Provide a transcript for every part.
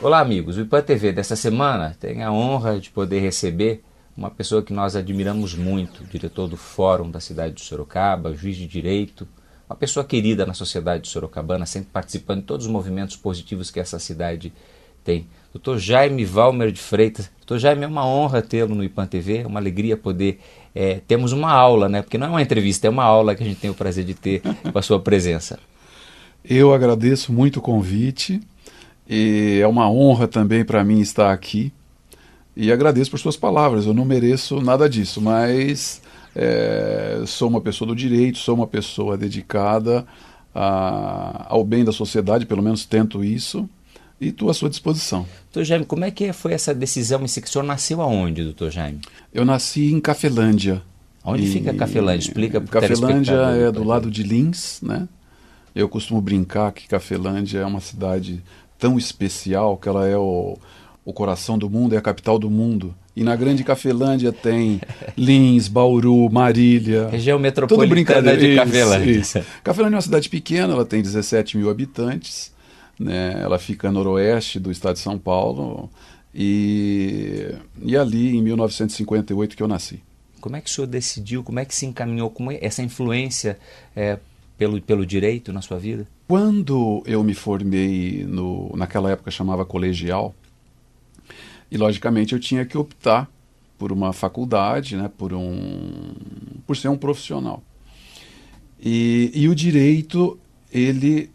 Olá, amigos. O IPAN TV dessa semana tem a honra de poder receber uma pessoa que nós admiramos muito, diretor do Fórum da cidade de Sorocaba, juiz de direito, uma pessoa querida na sociedade sorocabana, sempre participando de todos os movimentos positivos que essa cidade tem. Dr. Jaime Valmer de Freitas. Dr. Jaime, é uma honra tê-lo no IPAN TV, é uma alegria poder... temos uma aula, né? Porque não é uma entrevista, é uma aula que a gente tem o prazer de ter com a sua presença. Eu agradeço muito o convite e é uma honra também para mim estar aqui e agradeço por suas palavras. Eu não mereço nada disso, mas sou uma pessoa do direito, sou uma pessoa dedicada ao bem da sociedade, pelo menos tento isso, e estou à sua disposição. Doutor Jaime, como é que foi essa decisão? O senhor nasceu aonde, doutor Jaime? Eu nasci em Cafelândia. Onde fica Cafelândia? Explica para o Cafelândia telespectador. é do lado de Lins, né? Eu costumo brincar que Cafelândia é uma cidade tão especial que ela é o coração do mundo, é a capital do mundo. E na grande Cafelândia tem Lins, Bauru, Marília. Região Tudo metropolitana brincadeira. de Cafelândia. Isso. Cafelândia é uma cidade pequena, ela tem 17 mil habitantes, né? Ela fica a noroeste do estado de São Paulo e ali em 1958 que eu nasci. Como é que o senhor decidiu, como é que se encaminhou, como essa influência pelo direito na sua vida? Quando eu me formei, naquela época chamava colegial, e logicamente eu tinha que optar por uma faculdade, né, por ser um profissional. E o direito, ele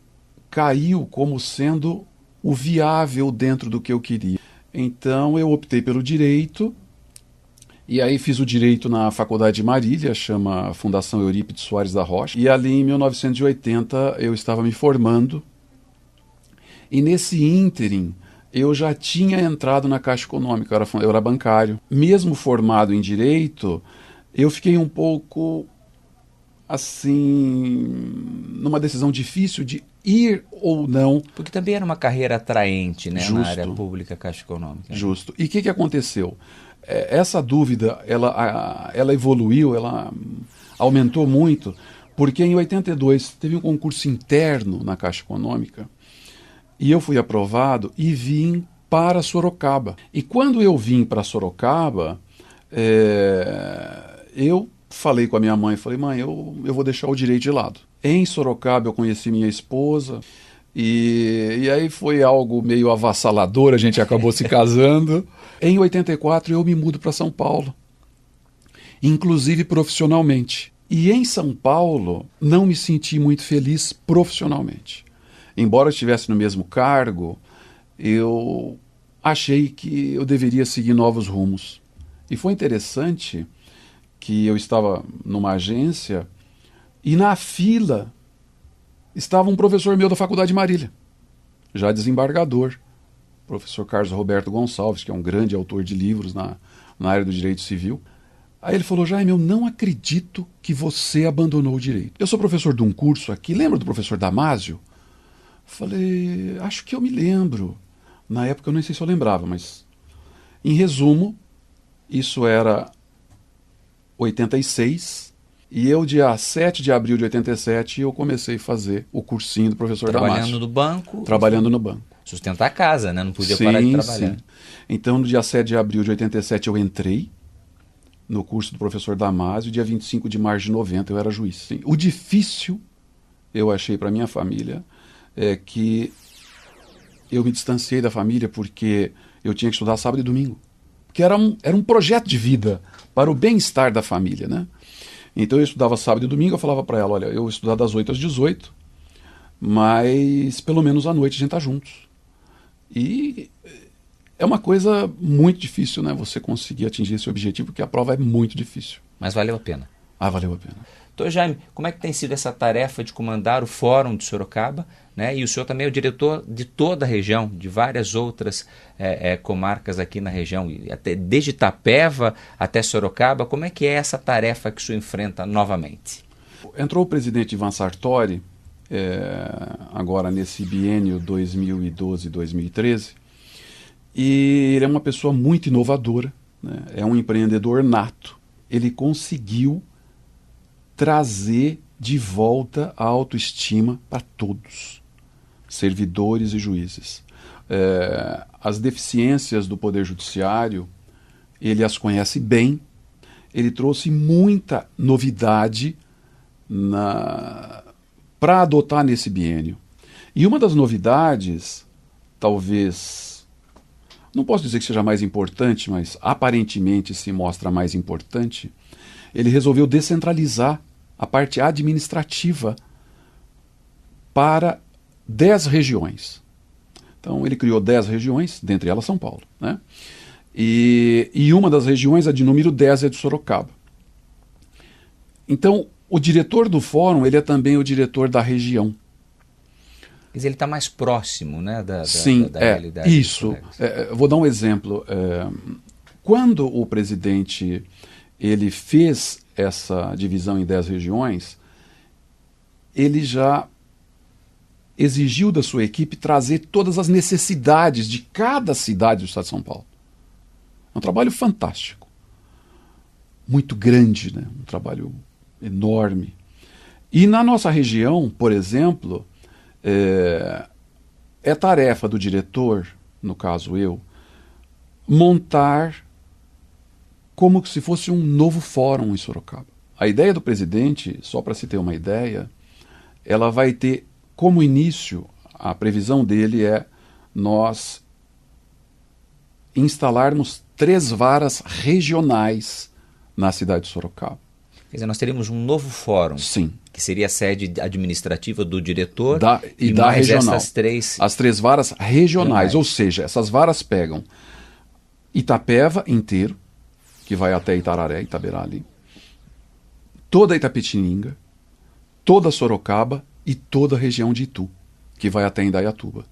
caiu como sendo o viável dentro do que eu queria. Então eu optei pelo direito, e aí fiz o direito na Faculdade de Marília, chama Fundação Eurípides Soares da Rocha. E ali em 1980 eu estava me formando. E nesse ínterim eu já tinha entrado na Caixa Econômica, eu era bancário. Mesmo formado em direito, eu fiquei um pouco assim, numa decisão difícil de ir ou não. Porque também era uma carreira atraente, né, Justo. na área pública Caixa Econômica. Justo. E o que aconteceu? Essa dúvida, ela evoluiu, ela aumentou muito, porque em 82 teve um concurso interno na Caixa Econômica e eu fui aprovado e vim para Sorocaba. E quando eu vim para Sorocaba, eu falei com a minha mãe, falei, mãe, eu vou deixar o direito de lado. Em Sorocaba eu conheci minha esposa, e aí foi algo meio avassalador, a gente acabou se casando. Em 84 eu me mudo para São Paulo, inclusive profissionalmente. E em São Paulo não me senti muito feliz profissionalmente. Embora eu estivesse no mesmo cargo, eu achei que eu deveria seguir novos rumos. E foi interessante que eu estava numa agência e na fila estava um professor meu da Faculdade de Marília, já desembargador, professor Carlos Roberto Gonçalves, que é um grande autor de livros na área do direito civil. Aí ele falou, Jaime, eu não acredito que você abandonou o direito. Eu sou professor de um curso aqui, lembra do professor Damásio? Falei, acho que eu me lembro. Na época eu não sei se eu lembrava, mas em resumo, isso era 86, e eu, dia 7 de abril de 87, eu comecei a fazer o cursinho do professor Damásio. Trabalhando no banco? Trabalhando no banco. Sustentar a casa, né? Não podia parar de trabalhar. Sim. Então, no dia 7 de abril de 87, eu entrei no curso do professor Damásio, e dia 25 de março de 90 eu era juiz. Sim. O difícil, eu achei para minha família, é que eu me distanciei da família porque eu tinha que estudar sábado e domingo. Porque era um projeto de vida para o bem-estar da família, né? Então eu estudava sábado e domingo, eu falava para ela, olha, eu vou estudar das 8 às 18, mas pelo menos à noite a gente está juntos. E é uma coisa muito difícil, né? Você conseguir atingir esse objetivo, porque a prova é muito difícil. Mas valeu a pena. Ah, valeu a pena. Doutor Jaime, como é que tem sido essa tarefa de comandar o Fórum de Sorocaba, né? E o senhor também é o diretor de toda a região, de várias outras comarcas aqui na região, até, desde Itapeva até Sorocaba. Como é que é essa tarefa que o senhor enfrenta novamente? Entrou o presidente Ivan Sartori, agora nesse biênio 2012-2013, e ele é uma pessoa muito inovadora, né? É um empreendedor nato. Ele conseguiu trazer de volta a autoestima para todos. servidores e juízes. As deficiências do Poder Judiciário, ele as conhece bem, ele trouxe muita novidade para adotar nesse biênio. E uma das novidades, talvez, não posso dizer que seja mais importante, mas aparentemente se mostra mais importante, ele resolveu descentralizar a parte administrativa para 10 regiões. Então ele criou 10 regiões, dentre elas São Paulo, né? E uma das regiões, a de número 10, é de Sorocaba. Então, o diretor do fórum, ele é também o diretor da região. Quer dizer, ele está mais próximo, né, da realidade. Isso. Vou dar um exemplo. Quando o presidente ele fez essa divisão em 10 regiões, ele já exigiu da sua equipe trazer todas as necessidades de cada cidade do estado de São Paulo. É um trabalho fantástico, muito grande, né? Um trabalho enorme. E na nossa região, por exemplo, é tarefa do diretor, no caso eu, montar como se fosse um novo fórum em Sorocaba. A ideia do presidente, só para se ter uma ideia, ela vai ter como início, a previsão dele é nós instalarmos 3 varas regionais na cidade de Sorocaba. Quer dizer, nós teríamos um novo fórum. Sim. Que seria a sede administrativa do diretor e da mais regional. Essas 3... As 3 varas regionais, ou seja, essas varas pegam Itapeva inteiro, que vai até Itararé, Itaberá ali, toda Itapetininga, toda Sorocaba e toda a região de Itu, que vai até Indaiatuba.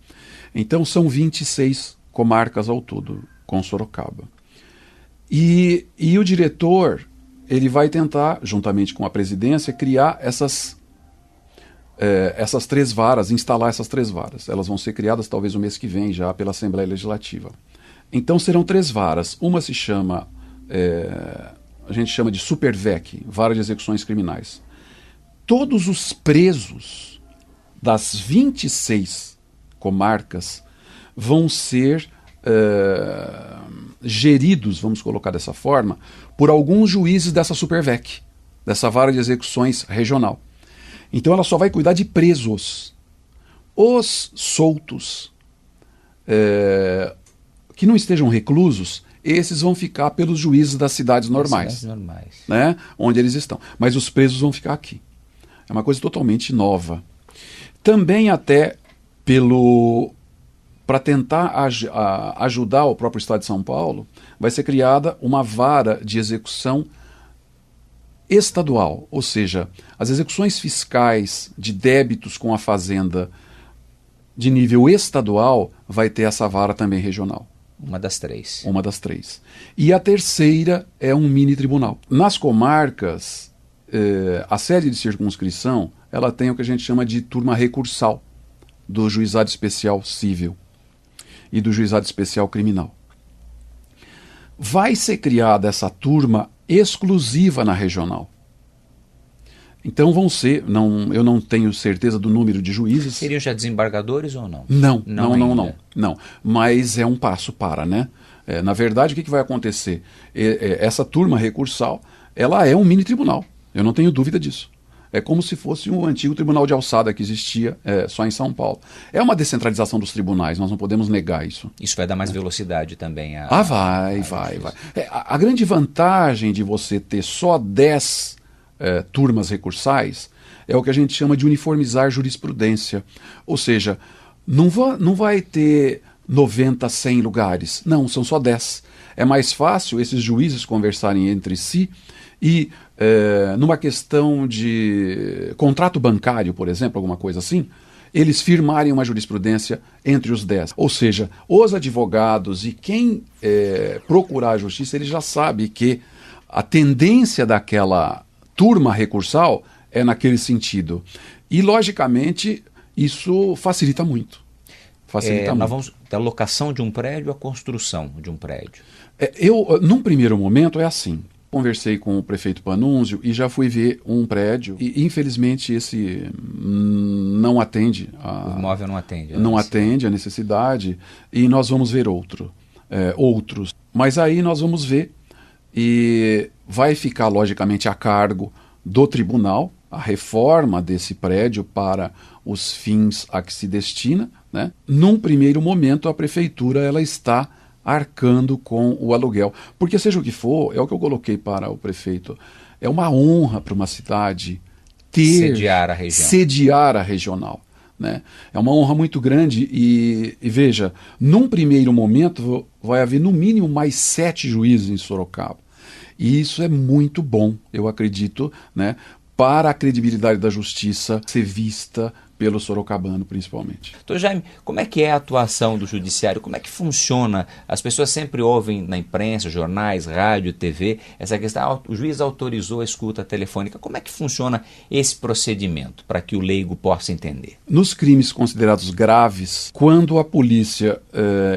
Então são 26 comarcas ao todo, com Sorocaba. E o diretor, ele vai tentar, juntamente com a presidência, criar essas 3 varas, instalar essas 3 varas. Elas vão ser criadas talvez no mês que vem, já pela Assembleia Legislativa. Então serão 3 varas. Uma se chama, a gente chama de SuperVEC, Vara de Execuções Criminais. Todos os presos das 26 comarcas vão ser geridos, vamos colocar dessa forma, por alguns juízes dessa SuperVEC, dessa Vara de Execuções Regional. Então ela só vai cuidar de presos. Os soltos, que não estejam reclusos, esses vão ficar pelos juízes das cidades normais, né, onde eles estão. Mas os presos vão ficar aqui. É uma coisa totalmente nova. Também até para tentar ajudar o próprio Estado de São Paulo, vai ser criada uma vara de execução estadual, ou seja, as execuções fiscais de débitos com a Fazenda de nível estadual vai ter essa vara também regional. Uma das 3. Uma das 3. E a terceira é um mini tribunal. Nas comarcas, a sede de circunscrição, ela tem o que a gente chama de turma recursal do Juizado Especial Civil e do Juizado Especial Criminal. Vai ser criada essa turma exclusiva na regional. Então vão ser, eu não tenho certeza do número de juízes. Seriam já desembargadores ou não? Não. Mas é um passo para, né? Na verdade, o que vai acontecer? Essa turma recursal, ela é um mini tribunal. Eu não tenho dúvida disso. É como se fosse um antigo tribunal de alçada que existia só em São Paulo. É uma descentralização dos tribunais, nós não podemos negar isso. Isso vai dar mais velocidade também. Vai. A grande vantagem de você ter só 10 turmas recursais é o que a gente chama de uniformizar jurisprudência. Ou seja, não vai ter 90, 100 lugares. Não, são só 10. É mais fácil esses juízes conversarem entre si e numa questão de contrato bancário, por exemplo, alguma coisa assim, eles firmarem uma jurisprudência entre os 10. Ou seja, os advogados e quem procurar a justiça, ele já sabe que a tendência daquela turma recursal é naquele sentido. E, logicamente, isso facilita muito. Nós vamos da locação de um prédio à construção de um prédio. Num primeiro momento, é assim. Conversei com o prefeito Panunzio e já fui ver um prédio e infelizmente esse não atende. O imóvel não atende. Não atende a necessidade e nós vamos ver outros. Mas aí nós vamos ver e vai ficar logicamente a cargo do tribunal a reforma desse prédio para os fins a que se destina, né? Num primeiro momento a prefeitura ela está arcando com o aluguel. Porque seja o que for, é o que eu coloquei para o prefeito, é uma honra para uma cidade sediar a regional. Né? É uma honra muito grande e veja, num primeiro momento vai haver no mínimo mais 7 juízes em Sorocaba. E isso é muito bom, eu acredito, né? Para a credibilidade da justiça ser vista pelo sorocabano, principalmente. Doutor Jaime, como é que é a atuação do judiciário? Como é que funciona? As pessoas sempre ouvem na imprensa, jornais, rádio, TV, essa questão, o juiz autorizou a escuta telefônica. Como é que funciona esse procedimento, para que o leigo possa entender? Nos crimes considerados graves, quando a polícia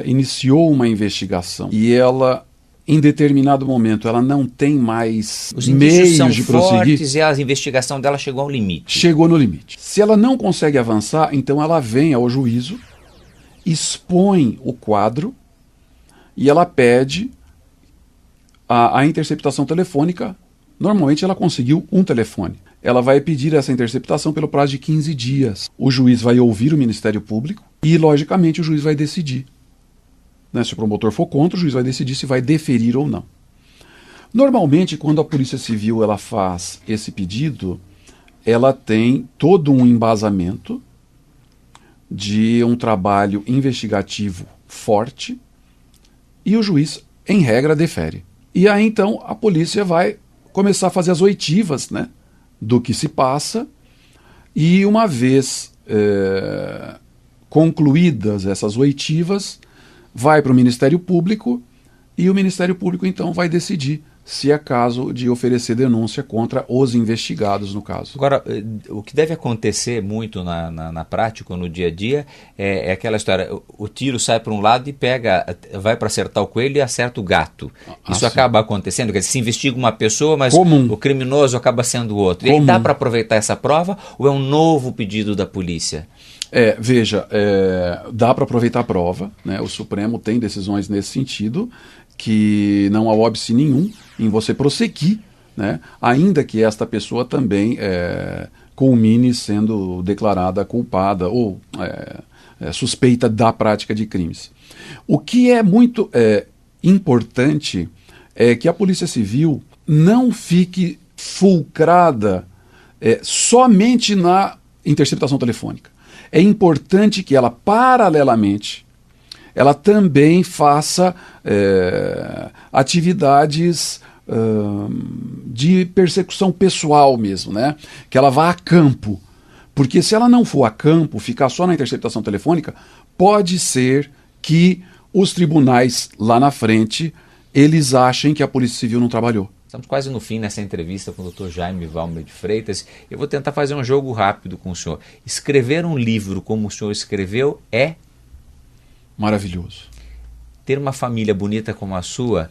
iniciou uma investigação e ela, em determinado momento, ela não tem mais meios de prosseguir. E a investigação dela chegou ao limite. Chegou no limite. Se ela não consegue avançar, então ela vem ao juízo, expõe o quadro e ela pede a interceptação telefônica. Normalmente ela conseguiu um telefone. Ela vai pedir essa interceptação pelo prazo de 15 dias. O juiz vai ouvir o Ministério Público e, logicamente, o juiz vai decidir. Se o promotor for contra, o juiz vai decidir se vai deferir ou não. Normalmente, quando a Polícia Civil ela faz esse pedido, ela tem todo um embasamento de um trabalho investigativo forte e o juiz, em regra, defere. E aí, então, a polícia vai começar a fazer as oitivas, né, do que se passa e, uma vez concluídas essas oitivas, vai para o Ministério Público e o Ministério Público então vai decidir se é caso de oferecer denúncia contra os investigados no caso. Agora, o que deve acontecer muito na prática, no dia a dia, é aquela história, o tiro sai para um lado e vai para acertar o coelho e acerta o gato. Isso acaba acontecendo, quer dizer, se investiga uma pessoa, mas o criminoso acaba sendo o outro. E aí dá para aproveitar essa prova ou é um novo pedido da polícia? Veja, dá para aproveitar a prova, né? O Supremo tem decisões nesse sentido, que não há óbice nenhum em você prosseguir, né? Ainda que esta pessoa também culmine sendo declarada culpada ou suspeita da prática de crimes. O que é muito importante é que a Polícia Civil não fique fulcrada somente na interceptação telefônica. É importante que ela, paralelamente, ela também faça atividades de persecução pessoal mesmo, né? Que ela vá a campo. Porque se ela não for a campo, ficar só na interceptação telefônica, pode ser que os tribunais lá na frente, eles achem que a Polícia Civil não trabalhou. Estamos quase no fim nessa entrevista com o Dr. Jaime Valmer de Freitas. Eu vou tentar fazer um jogo rápido com o senhor. Escrever um livro como o senhor escreveu é? Maravilhoso. Ter uma família bonita como a sua,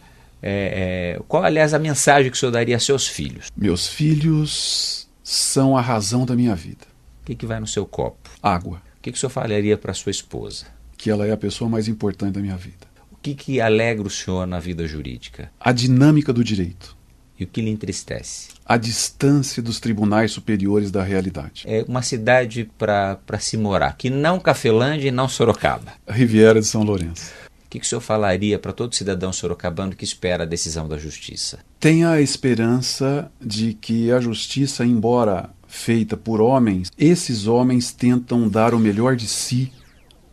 qual, aliás, a mensagem que o senhor daria a seus filhos? Meus filhos são a razão da minha vida. O que vai no seu copo? Água. O que o senhor falaria para sua esposa? Que ela é a pessoa mais importante da minha vida. O que alegra o senhor na vida jurídica? A dinâmica do direito. E o que lhe entristece? A distância dos tribunais superiores da realidade. É uma cidade para se morar, que não Cafelândia e não Sorocaba. Riviera de São Lourenço. O que o senhor falaria para todo cidadão sorocabano que espera a decisão da justiça? Tenha a esperança de que a justiça, embora feita por homens, esses homens tentam dar o melhor de si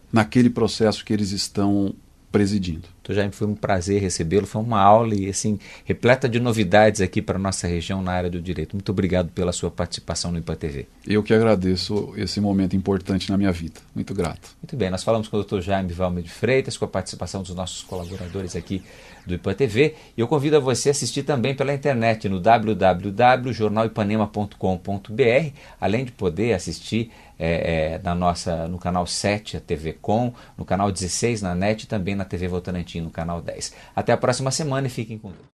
naquele processo que eles estão presidindo. Doutor Jaime, foi um prazer recebê-lo, foi uma aula e assim, repleta de novidades aqui para a nossa região na área do direito. Muito obrigado pela sua participação no IPATV. Eu que agradeço esse momento importante na minha vida. Muito grato. Muito bem, nós falamos com o Dr. Jaime Valmer de Freitas, com a participação dos nossos colaboradores aqui do IPATV, e eu convido a você a assistir também pela internet no www.jornalipanema.com.br, além de poder assistir no canal 7, a TV Com, no canal 16 na NET e também na TV Votorantim, no canal 10. Até a próxima semana e fiquem com Deus.